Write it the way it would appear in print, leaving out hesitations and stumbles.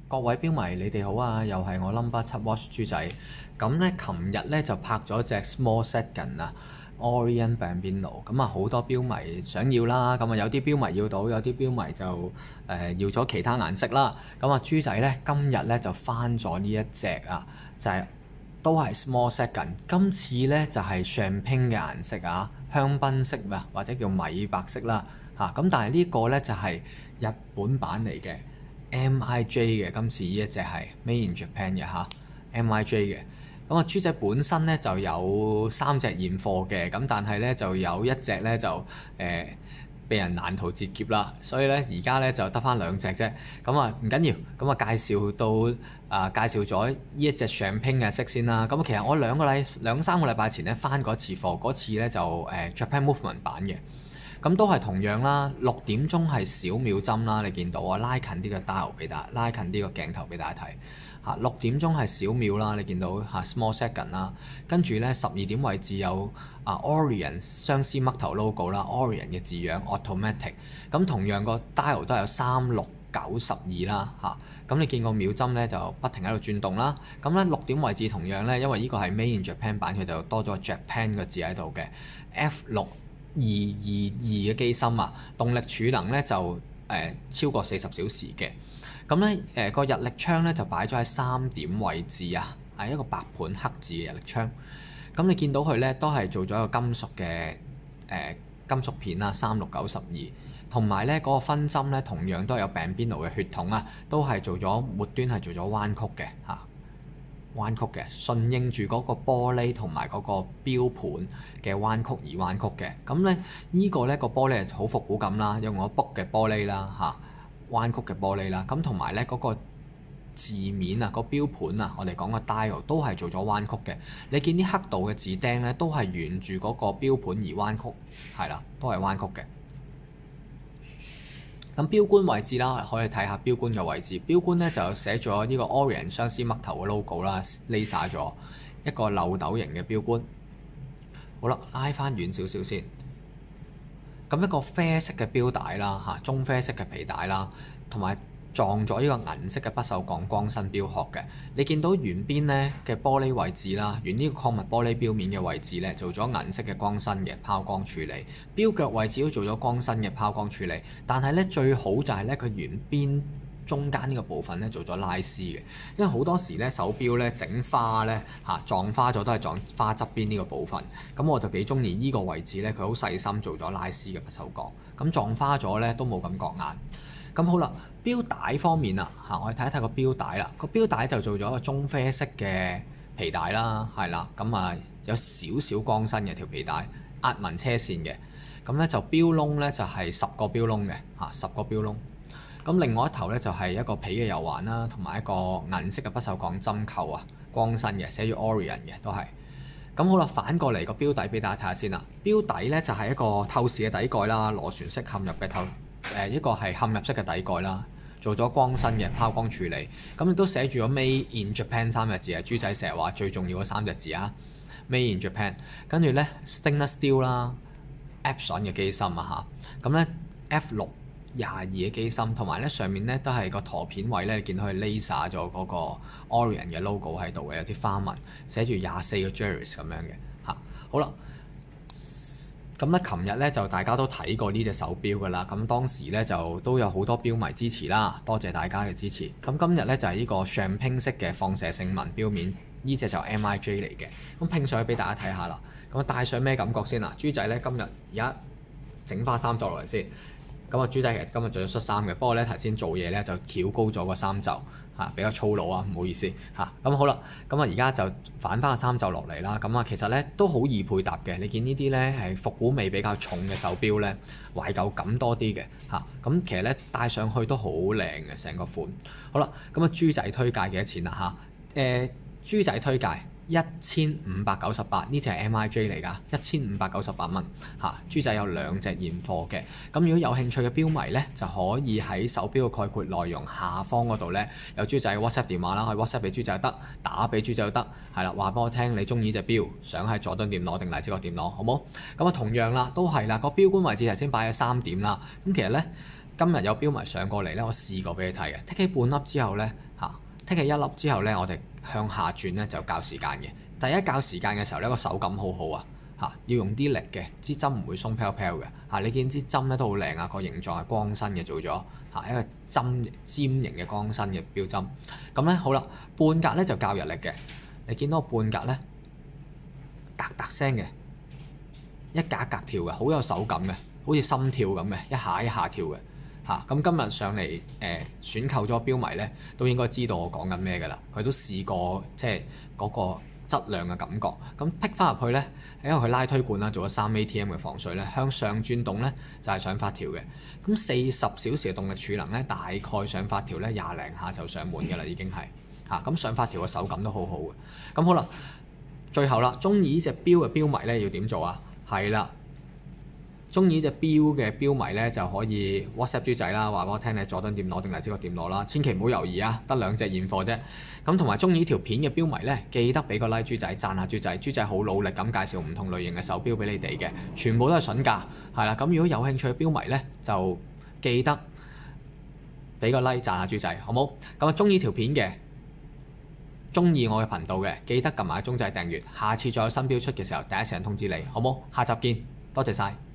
各位標迷，你哋好啊！又係我 number 7 watch 豬仔。咁咧，琴日咧就拍咗隻 Small Second 啊 Orient Bambino。咁啊，好多標迷想要啦。咁啊，有啲標迷要到，有啲標迷就要咗其他顏色啦。咁啊，豬仔咧今日咧就翻咗呢一隻啊，就係、都係 Small Second。今次咧就係 Champagne 嘅顏色啊，香檳色啊，或者叫米白色啦嚇。咁但係呢個咧就係日本版嚟嘅。MIJ 嘅，今次呢一隻係 Made in Japan 嘅嚇 MIJ 嘅。咁啊，豬仔本身咧就有3隻現貨嘅，咁但係咧就有一隻咧就被人難逃截劫啦，所以咧而家咧就得翻2隻啫。咁啊唔緊要，咁啊介紹咗呢一隻 Champagne 嘅色先啦。咁其實我兩三個禮拜前咧翻過一次貨，嗰次咧就Japan Movement 版嘅。咁都係同樣啦，6點鐘係小秒針啦，你見到啊，拉近啲個 dial 俾大家，拉近啲個鏡頭俾大家睇嚇。6點鐘係小秒啦，你見到嚇 small second 啦，跟住咧12點位置有Orient 相思嘜頭 logo 啦 ，Orient 嘅字樣 automatic。咁同樣個 dial 都係有3、6、9、12啦嚇。咁你見個秒針咧就不停喺度轉動啦。咁咧6點位置同樣咧，因為呢個係 Made in Japan 版，佢就多咗個 Japan 個字喺度嘅 F6222嘅機芯啊，動力儲能咧就超過40小時嘅。咁咧個日曆槍咧就擺咗喺3點位置啊，係一個白盤黑字嘅日曆槍。咁你見到佢咧都係做咗一個金屬嘅金屬片啦，3692，同埋咧嗰個分針咧同樣都係有 Bambino 嘅血統啊，都係做咗末端係做咗彎曲嘅嚇。彎曲嘅，順應住嗰個玻璃同埋嗰個標盤嘅彎曲而彎曲嘅。咁咧呢個咧個玻璃係好復古感啦，用咗 book 嘅玻璃啦嚇，彎曲嘅玻璃啦。咁同埋咧嗰個字面啊，個標盤啊，我哋講個 dial 都係做咗彎曲嘅。你見啲黑道嘅字釘咧都係沿住嗰個標盤而彎曲，係啦，都係彎曲嘅。咁標冠位置啦，可以睇下標冠嘅位置。標冠咧就寫咗呢個 Orient 相思嘜頭嘅 logo 啦，laser 咗一個漏斗型嘅標冠。好啦，拉翻遠少少先。咁一個啡色嘅標帶啦，嚇棕啡色嘅皮帶啦，同埋撞咗呢個銀色嘅不鏽鋼光身標殼嘅。你見到圓邊咧嘅玻璃位置啦，圓呢個礦物玻璃標面嘅位置咧，做咗銀色嘅光身嘅拋光處理。標腳位置都做咗光身嘅拋光處理，但係咧最好就係咧佢圓邊中間呢個部分咧做咗拉絲嘅，因為好多時咧手錶咧整花咧嚇撞花咗都係撞花側邊呢個部分，咁我就幾中意呢個位置咧，佢好細心做咗拉絲嘅不鏽鋼，咁撞花咗咧都冇咁覺眼。咁好啦，錶帶方面啊嚇，我哋睇一睇個錶帶啦，個錶帶就做咗一個棕啡色嘅皮帶啦，係啦，咁啊有少少光身嘅條皮帶，壓紋車線嘅，咁咧就錶窿咧就係10個錶窿嘅嚇，10個錶窿。咁另外一頭咧就係一個皮嘅油環啦，同埋一個銀色嘅不鏽鋼針扣啊，光身嘅，寫住 Orient 嘅都係。咁好啦，反過嚟個錶底俾大家睇下先啦。錶底咧就係一個透視嘅底蓋啦，螺旋式嵌入嘅一個係嵌入式嘅底蓋啦，做咗光身嘅拋光處理。咁亦都寫住咗 Made in Japan 3隻字啊，豬仔成日話最重要嗰3隻字啊 ，Made in Japan。跟住咧 Stainless Steel 啦 ，Epson 嘅機芯啊嚇。咁咧 F622嘅機芯，同埋咧上面咧都係個陀片位咧，你見到佢 laser 咗嗰個 Orient 嘅 logo 喺度嘅，有啲花紋，寫住24個 Jerry's 咁樣嘅嚇。好啦。咁咧，琴日咧就大家都睇過呢隻手錶㗎啦。咁當時咧就都有好多錶迷支持啦，多謝大家嘅支持。咁今日咧就係呢個 Champagne 色嘅放射性紋錶面，呢隻就 MIJ 嚟嘅。咁拼上去俾大家睇下啦。咁戴上咩感覺先啊？豬仔咧今日而家整翻衫袖落嚟先。咁啊，豬仔其實今日着咗恤衫嘅，不過咧頭先做嘢咧就翹高咗個衫袖。比較粗魯啊，唔好意思嚇。咁好啦，咁啊而家就反翻個衫袖落嚟啦。咁啊其實咧都好易配搭嘅。你見呢啲咧係復古味比較重嘅手錶咧，懷舊感多啲嘅嚇。咁其實咧戴上去都好靚嘅成個款。好啦，咁啊豬仔推介幾多錢啦嚇？豬仔推介1598，呢隻係 MIJ 嚟㗎，1598蚊嚇。豬仔有2隻現貨嘅，咁如果有興趣嘅標迷咧，就可以喺手錶嘅概括內容下方嗰度咧，有豬仔 WhatsApp 電話啦，可以 WhatsApp 俾豬仔又得，打俾豬仔又得，係啦，話俾我聽你中意隻錶，想喺佐敦店攞定荔枝角店攞，好冇？咁啊同樣啦，都係啦，個錶冠位置頭先擺咗3點啦，咁其實咧今日有標迷上過嚟咧，我試過俾你睇嘅，剔起半粒之後咧嚇，剔起一粒之後呢，我哋向下轉呢就校時間嘅。第一校時間嘅時候呢，個手感好好啊！嚇，要用啲力嘅，支針唔會鬆飄飄嘅嚇。你見支針咧都好靚啊，個形狀係光身嘅做咗嚇，一個尖形嘅光身嘅標針。咁咧好啦，半格咧就較日曆嘅。你見到個半格咧，嗒嗒聲嘅，一格一格跳嘅，好有手感嘅，好似心跳咁嘅，一下一下跳嘅嚇。咁今日上嚟選購咗標迷咧，都應該知道我講緊咩㗎啦。佢都試過即係嗰個質量嘅感覺。咁劈翻入去咧。因為佢拉推罐啦，做咗3 ATM 嘅防水咧，向上轉動咧就係上發條嘅。咁40小時嘅動力儲能咧，大概上發條咧20零下就上滿嘅啦，已經係嚇。咁上發條嘅手感都好好嘅。咁好啦，最後啦，中意呢隻錶嘅錶迷咧要點做啊？係啦，中意呢隻錶嘅錶迷咧就可以 WhatsApp 豬仔啦，話俾我聽你佐敦店攞定荔枝角店攞啦，千祈唔好猶豫啊，得2隻現貨啫。咁同埋中意呢條片嘅錶迷咧，記得俾個 like 豬仔，讚下豬仔，豬仔好努力咁介紹唔同類型嘅手錶俾你哋嘅，全部都係筍價，係啦。咁如果有興趣嘅錶迷咧，就記得俾個 like 讚下豬仔，好冇？咁啊，中意條片嘅，中意我嘅頻道嘅，記得撳埋鐘仔訂閱，下次再有新錶出嘅時候，第一時間通知你，好冇？下集見，多謝晒。